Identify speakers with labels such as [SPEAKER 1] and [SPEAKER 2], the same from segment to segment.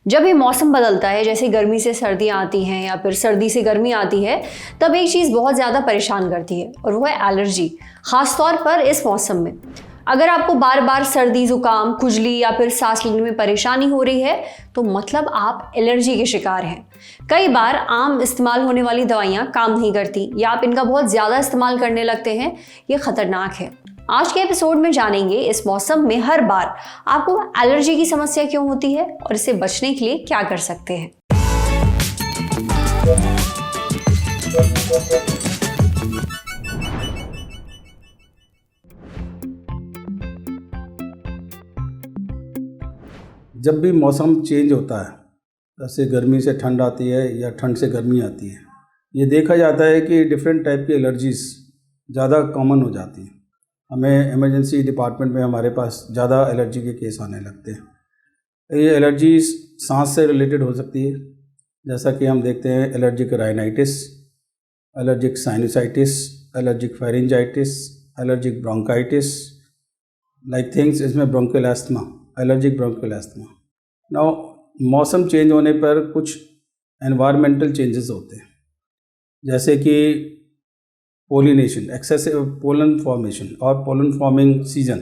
[SPEAKER 1] जब ये मौसम बदलता है, जैसे गर्मी से सर्दियाँ आती हैं या फिर सर्दी से गर्मी आती है, तब एक चीज़ बहुत ज़्यादा परेशान करती है और वो है एलर्जी। ख़ास तौर पर इस मौसम में अगर आपको बार बार सर्दी, ज़ुकाम, खुजली या फिर सांस लेने में परेशानी हो रही है तो मतलब आप एलर्जी के शिकार हैं। कई बार आम इस्तेमाल होने वाली दवाइयाँ काम नहीं करती या आप इनका बहुत ज़्यादा इस्तेमाल करने लगते हैं। ये खतरनाक है। आज के एपिसोड में जानेंगे इस मौसम में हर बार आपको एलर्जी की समस्या क्यों होती है और इससे बचने के लिए क्या कर सकते हैं।
[SPEAKER 2] जब भी मौसम चेंज होता है, जैसे गर्मी से ठंड आती है या ठंड से गर्मी आती है, ये देखा जाता है कि डिफरेंट टाइप की एलर्जीज़ ज़्यादा कॉमन हो जाती हैं। हमें इमरजेंसी डिपार्टमेंट में हमारे पास ज़्यादा एलर्जी के केस आने लगते हैं। ये एलर्जीज़ सांस से रिलेटेड हो सकती है, जैसा कि हम देखते हैं allergic rhinitis, allergic sinusitis, allergic pharyngitis, allergic bronchitis, like things. इसमें bronchial asthma, allergic bronchial asthma. Now मौसम चेंज होने पर कुछ एनवायरमेंटल चेंजेस होते हैं, जैसे कि पोलिनेशन, एक्सेसिव पोलन फॉर्मेशन और पोलन फॉर्मिंग सीजन,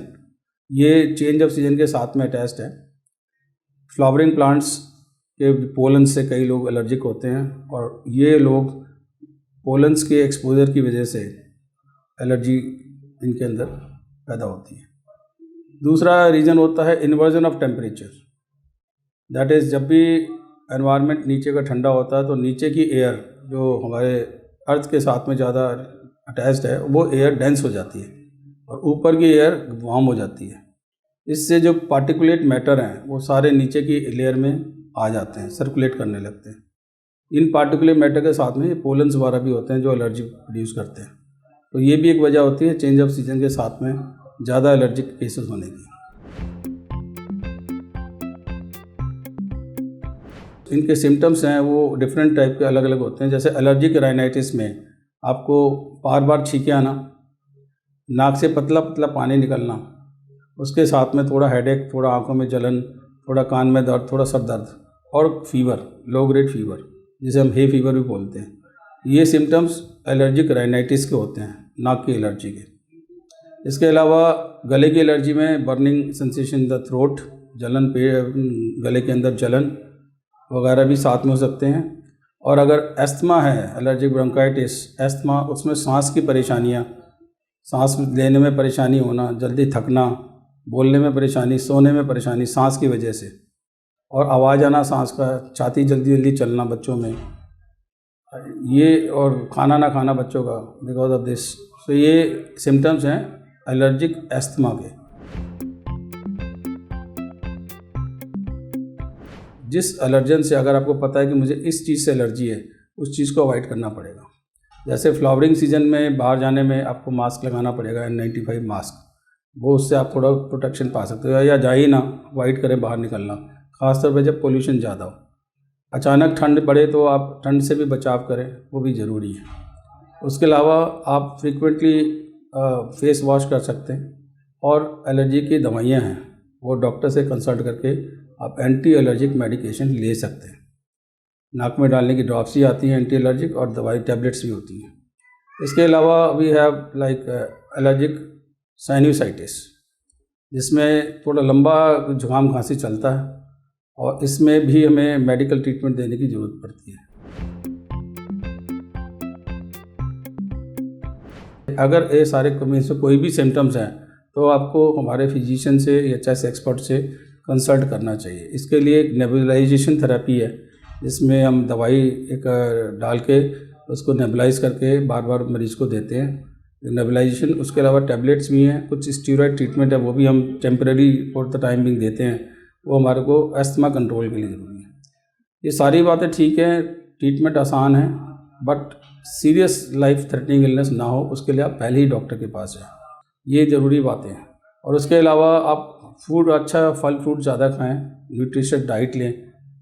[SPEAKER 2] ये चेंज ऑफ सीजन के साथ में अटैच्ड है। फ्लावरिंग प्लांट्स के पोलन से कई लोग एलर्जिक होते हैं और ये लोग पोलन्स के एक्सपोजर की वजह से एलर्जी इनके अंदर पैदा होती है। दूसरा रीज़न होता है inversion of temperature, that is जब भी एनवायरनमेंट नीचे का ठंडा होता है तो नीचे की एयर जो हमारे अर्थ के साथ में ज़्यादा अटैच्ड है वो एयर डेंस हो जाती है और ऊपर की एयर वार्म हो जाती है। इससे जो पार्टिकुलेट मैटर हैं वो सारे नीचे की लेयर में आ जाते हैं, सर्कुलेट करने लगते हैं। इन पार्टिकुलेट मैटर के साथ में पोलन्स वगैरह भी होते हैं जो एलर्जी प्रोड्यूस करते हैं। तो ये भी एक वजह होती है चेंज ऑफ सीजन के साथ में ज़्यादा एलर्जिक केसेस होने की। इनके सिम्टम्स हैं वो डिफरेंट टाइप के अलग अलग होते हैं। जैसे एलर्जिक राइनाइटिस में आपको बार बार छींके आना, नाक से पतला पतला पानी निकलना, उसके साथ में थोड़ा हेडेक, थोड़ा आंखों में जलन, थोड़ा कान में दर्द, थोड़ा सर दर्द और फीवर, लो ग्रेड फीवर जिसे हम हे फीवर भी बोलते हैं। ये सिम्टम्स एलर्जिक राइनाइटिस के होते हैं, नाक की एलर्जी के। इसके अलावा गले की एलर्जी में burning sensation in the throat, जलन पे गले के अंदर जलन वगैरह भी साथ में हो सकते हैं। और अगर एस्थमा है, एलर्जिक ब्रोंकाइटिस एस्थमा, उसमें सांस की परेशानियाँ, सांस लेने में परेशानी होना, जल्दी थकना, बोलने में परेशानी, सोने में परेशानी सांस की वजह से, और आवाज़ आना सांस का, छाती जल्दी जल्दी चलना बच्चों में, ये, और खाना ना खाना बच्चों का बिकॉज ऑफ दिस। तो ये सिम्टम्स हैं एलर्जिक एस्थमा के। जिस एलर्जन से अगर आपको पता है कि मुझे इस चीज़ से एलर्जी है, उस चीज़ को अवॉइड करना पड़ेगा। जैसे फ्लावरिंग सीजन में बाहर जाने में आपको मास्क लगाना पड़ेगा, N95 मास्क, वो उससे आप थोड़ा प्रोटेक्शन पा सकते हो। या जा ही ना, अवॉइड करें बाहर निकलना, ख़ासतौर पर जब पोल्यूशन ज़्यादा हो। अचानक ठंड बढ़े तो आप ठंड से भी बचाव करें, वो भी ज़रूरी है। उसके अलावा आप फ्रीक्वेंटली फेस वॉश कर सकते हैं और एलर्जी की दवाइयाँ हैं वो डॉक्टर से कंसल्ट करके आप एंटी एलर्जिक मेडिकेशन ले सकते हैं। नाक में डालने की ड्रॉप्स ही आती हैं एंटी एलर्जिक, और दवाई टैबलेट्स भी होती हैं। इसके अलावा we have like allergic sinusitis, जिसमें थोड़ा लंबा जुकाम खांसी चलता है और इसमें भी हमें मेडिकल ट्रीटमेंट देने की ज़रूरत पड़ती है। अगर ये सारे में से कोई भी सिम्टम्स हैं तो आपको हमारे फिजिशियन से या चेस्ट एक्सपर्ट से कंसल्ट करना चाहिए। इसके लिए एक नेबुलाइजेशन थेरेपी है, जिसमें हम दवाई एक डाल के उसको नेबुलाइज करके बार बार मरीज़ को देते हैं, नेबुलाइजेशन। उसके अलावा टैबलेट्स भी हैं, कुछ स्टीरॉयड ट्रीटमेंट है वो भी हम temporary for the time being देते हैं, वो हमारे को एस्थमा कंट्रोल के लिए ज़रूरी है। ये सारी बातें ठीक हैं, ट्रीटमेंट आसान है, but serious life threatening illness ना हो उसके लिए आप पहले ही डॉक्टर के पास जाएँ, ये ज़रूरी बातें हैं। और उसके अलावा आप फूड अच्छा, फल फ्रूट ज़्यादा खाएं, न्यूट्रिशियस डाइट लें,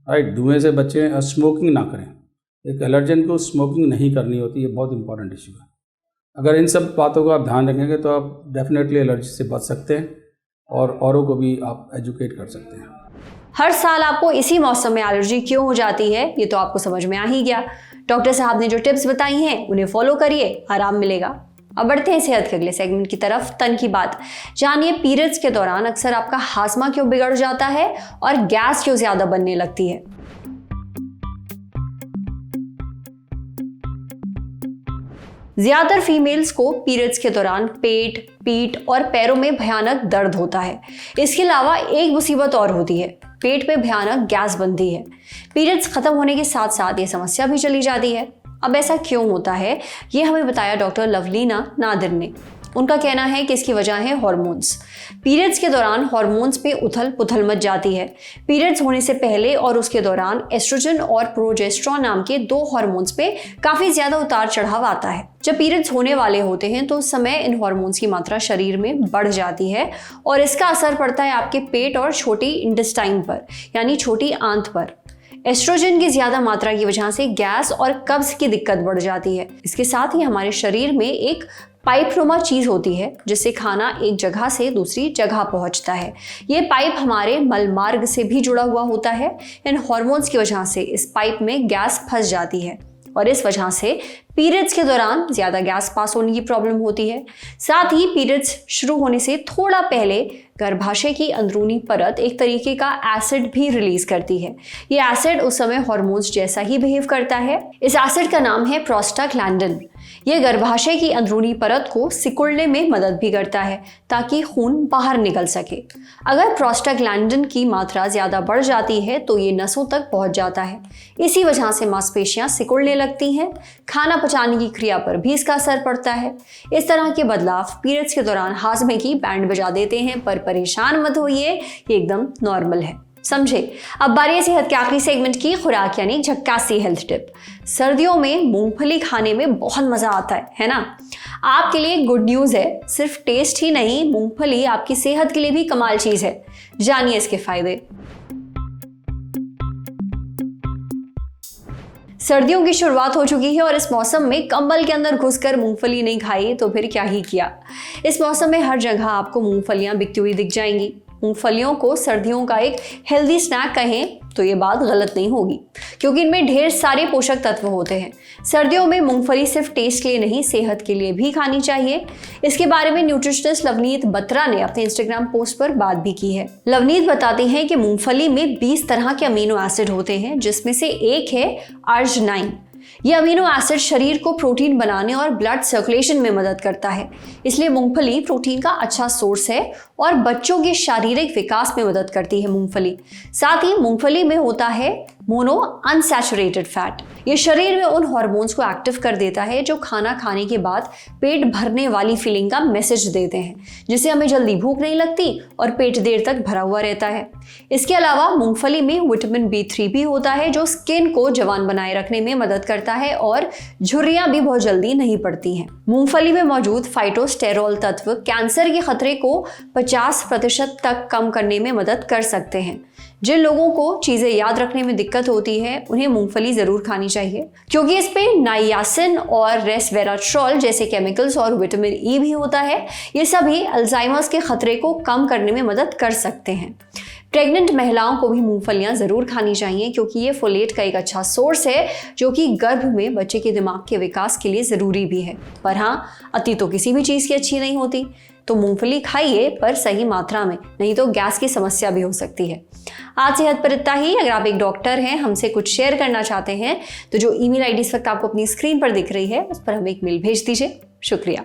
[SPEAKER 2] राइट, धुएं से बचें और स्मोकिंग ना करें। एक एलर्जन को स्मोकिंग नहीं करनी होती, ये बहुत इंपॉर्टेंट इशू है। अगर इन सब बातों का आप ध्यान रखेंगे तो आप डेफिनेटली एलर्जी से बच सकते हैं और औरों को भी आप एजुकेट कर सकते हैं।
[SPEAKER 1] हर साल आपको इसी मौसम में एलर्जी क्यों हो जाती है, ये तो आपको समझ में आ ही गया। डॉक्टर साहब ने जो टिप्स बताई हैं उन्हें फॉलो करिए, आराम मिलेगा। अब बढ़ते हैं सेहत के अगले सेगमेंट की तरफ, तन की बात। जानिए पीरियड्स के दौरान अक्सर आपका हाजमा क्यों बिगड़ जाता है और गैस क्यों ज्यादा बनने लगती है। ज्यादातर फीमेल्स को पीरियड्स के दौरान पेट, पीठ और पैरों में भयानक दर्द होता है। इसके अलावा एक मुसीबत और होती है, पेट में भयानक गैस बनती है। पीरियड्स खत्म होने के साथ साथ ये समस्या भी चली जाती है। अब ऐसा क्यों होता है, ये हमें बताया डॉक्टर लवलीना नादिर ने। उनका कहना है कि इसकी वजह है हार्मोन्स। पीरियड्स के दौरान हार्मोन्स में उथल पुथल मच जाती है। पीरियड्स होने से पहले और उसके दौरान एस्ट्रोजन और प्रोजेस्टेरॉन नाम के 2 हार्मोन्स पे काफी ज्यादा उतार चढ़ाव आता है। जब पीरियड्स होने वाले होते हैं तो उस समय इन हार्मोन्स की मात्रा शरीर में बढ़ जाती है और इसका असर पड़ता है आपके पेट और छोटी इंटेस्टाइन पर, यानी छोटी आंत पर। एस्ट्रोजन की ज्यादा मात्रा की वजह से गैस और कब्ज की दिक्कत बढ़ जाती है। इसके साथ ही हमारे शरीर में एक पाइपनुमा चीज होती है जिससे खाना एक जगह से दूसरी जगह पहुंचता है। ये पाइप हमारे मल मार्ग से भी जुड़ा हुआ होता है। इन हार्मोन्स की वजह से इस पाइप में गैस फंस जाती है और इस वजह से पीरियड्स के दौरान ज्यादा गैस पास होने की प्रॉब्लम होती है। साथ ही पीरियड्स शुरू होने से थोड़ा पहले गर्भाशय की अंदरूनी परत एक तरीके का एसिड भी रिलीज करती है। ये एसिड उस समय हार्मोन्स जैसा ही बिहेव करता है। इस एसिड का नाम है प्रोस्टाग्लैंडिन। यह गर्भाशय की अंदरूनी परत को सिकुड़ने में मदद भी करता है ताकि खून बाहर निकल सके। अगर प्रोस्टाग्लैंडिन की मात्रा ज्यादा बढ़ जाती है तो ये नसों तक पहुंच जाता है। इसी वजह से मांसपेशियां सिकुड़ने लगती हैं। खाना पचाने की क्रिया पर भी इसका असर पड़ता है। इस तरह के बदलाव पीरियड्स के दौरान हाजमे की बैंड बजा देते हैं, पर परेशान मत होइए, ये एकदम नॉर्मल है, समझे। अब बारी है सेहत के आखिरी सेगमेंट की, खुराक यानी झक्कासी हेल्थ टिप। सर्दियों में मूंगफली खाने में बहुत मजा आता है ना। आपके लिए गुड न्यूज है, सिर्फ टेस्ट ही नहीं, मूंगफली आपकी सेहत के लिए भी कमाल चीज है। जानिए इसके फायदे। सर्दियों की शुरुआत हो चुकी है और इस मौसम में कंबल के अंदर घुसकर मूंगफली नहीं खाई तो फिर क्या ही किया। इस मौसम में हर जगह आपको मूंगफलियां बिकती हुई दिख जाएंगी। मूंगफलियों को सर्दियों का एक हेल्दी स्नैक कहें तो ये बात गलत नहीं होगी, क्योंकि इनमें ढेर सारे पोषक तत्व होते हैं। सर्दियों में मूंगफली सिर्फ टेस्ट के लिए नहीं, सेहत के लिए भी खानी चाहिए। इसके बारे में न्यूट्रिशनिस्ट लवनीत बत्रा ने अपने इंस्टाग्राम पोस्ट पर बात भी की है। लवनीत बताते हैं कि मूंगफली में 20 तरह के अमीनो एसिड होते हैं, जिसमें से एक है अर्जिनाइन। ये अमीनो एसिड शरीर को प्रोटीन बनाने और ब्लड सर्कुलेशन में मदद करता है, इसलिए मूंगफली प्रोटीन का अच्छा सोर्स है और बच्चों के शारीरिक विकास में मदद करती है मूंगफली। साथ ही मूंगफली में होता है मोनो अनसैचुरेटेड फैट। ये शरीर में उन हार्मोन्स को एक्टिव कर देता है जो खाना खाने के बाद पेट भरने वाली फीलिंग का मैसेज देते हैं, जिससे हमें जल्दी भूख नहीं लगती और पेट देर तक भरा हुआ रहता है। इसके अलावा मूंगफली में विटामिन B3 भी होता है जो स्किन को जवान बनाए रखने में मदद करता है और झुर्रियां भी बहुत जल्दी नहीं पड़ती हैं। मूंगफली में मौजूद फाइटोस्टेरॉल तत्व कैंसर के खतरे को 50% तक कम करने में मदद कर सकते हैं। जिन लोगों को चीजें याद रखने में दिक्कत होती है उन्हें मूंगफली जरूर खानी चाहिए, क्योंकि इस पे नाइयासिन और रेसवेराट्रॉल जैसे केमिकल्स और विटामिन E भी होता है। ये सभी अल्जाइमर्स के खतरे को कम करने में मदद कर सकते हैं। प्रेग्नेंट महिलाओं को भी मूंगफलियां जरूर खानी चाहिए, क्योंकि ये फोलेट का एक अच्छा सोर्स है जो कि गर्भ में बच्चे के दिमाग के विकास के लिए जरूरी भी है। पर हाँ, अति तो किसी भी चीज की अच्छी नहीं होती, तो मूंगफली खाइए पर सही मात्रा में, नहीं तो गैस की समस्या भी हो सकती है। आज सेहत पर इतना ही। अगर आप एक डॉक्टर हैं, हमसे कुछ शेयर करना चाहते हैं, तो जो ईमेल आईडी इस वक्त आपको अपनी स्क्रीन पर दिख रही है उस पर हमें एक मेल भेज दीजिए। शुक्रिया।